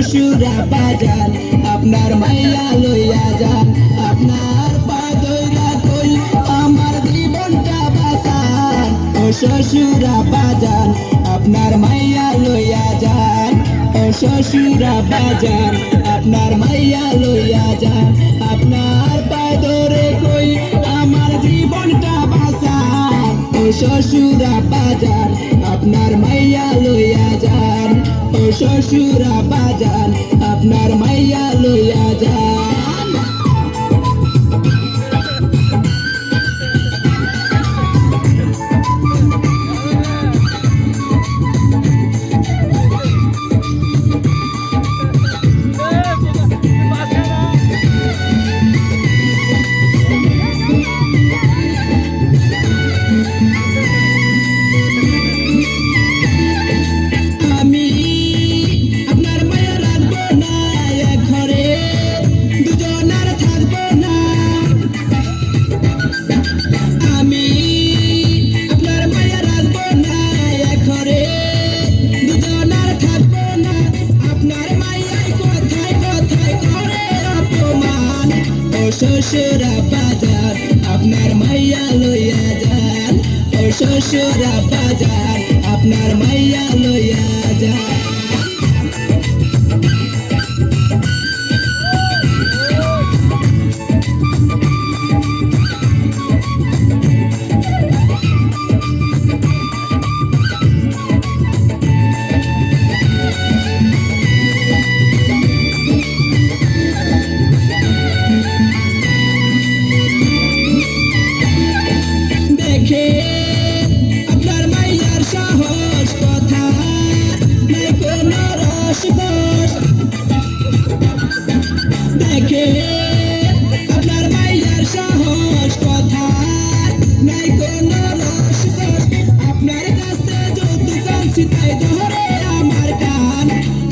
শ্বশুরা বাজান আপনার মাইয়া লইয়া যান আপনার পা ধইরা কই আমার জীবনটা বাঁচান ও শ্বশুরা বাজান আপনার মাইয়া লইয়া যান ও শ্বশুরা বাজান আপনার মাইয়া লইয়া যান আপনার পা ধরে কই আমার জীবনটা বাঁচান ও শ্বশুরা বাজান আপনার মাইয়া লইয়া যান ও শ্বশুরা বাজান আপনার মাইয়া লইয়া যান শ্বশুরা বাজার আপনার মাইয়া লইয়া যান ও শ্বশুরা বাজার আপনার মাইয়া লইয়া যান আপনার মাইয়ার সাহস কথা নাই কোন রস দেখে আপনার মাইয়ার সাহস কথা নাই কোন রস আপনার কাছে যৌতুক আনছি তাই ধরে আমার কান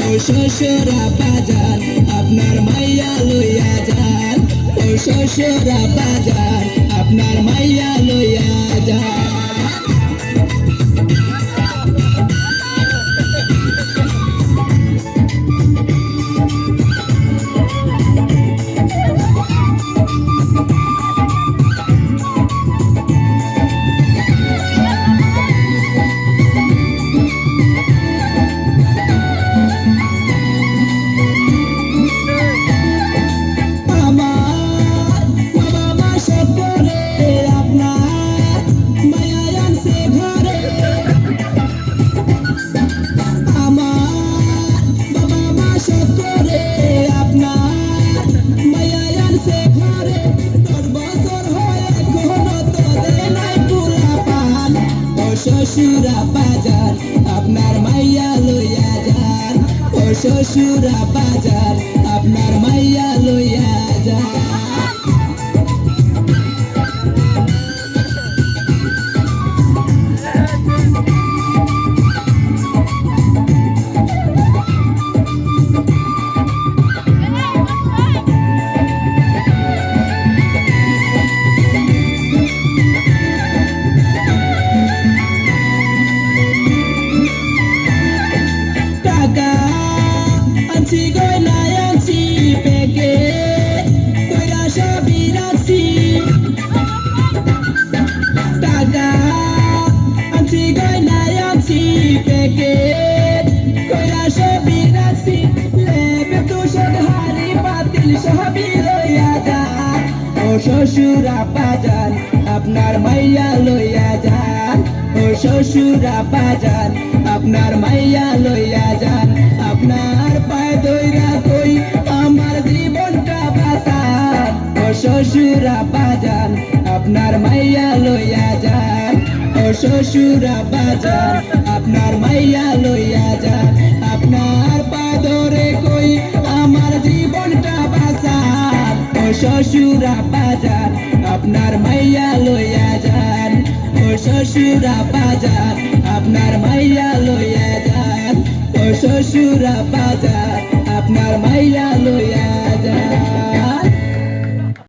ও শ্বশুরা বাজার আপনার মাইয়া লইয়া যান ও শ্বশুরা বাজার আপনার মাইয়া লইয়া যান শ্বশুরা বাজার আপনার মাইয়া লইয়া যান ও শ্বশুরা বাজার আপনার মাইয়া লইয়া যান আনছি গয়নায় আনছি পেকে কইরা সবই রাখছি টাকা আনছি গয়নায় আনছি পেকে কইরা সবই রাখছি লেবে তুষক হাড়ি পাতিল সবই লইয়া যান ও শ্বশুরা বাজার আপনার মাইয়া লইয়া যান ও শ্বশুরা বাজার আপনার মাইয়া লইয়া যান আপনার পায়ে ধইরা কই আমার জীবনটা বাঁচান ও শ্বশুরা বাজার আপনার মাইয়া লইয়া যান ও শ্বশুরা বাজার আপনার মাইয়া লইয়া যান আপনার পা ধরে কই আমার জীবনটা বাঁচান ও শ্বশুরা বাজার আপনার মাইয়া লইয়া যান ও শ্বশুরা বাজার আপনার মাইয়া লইয়া যান ও শ্বশুরা বাজার আপনার মাইয়া লইয়া যান।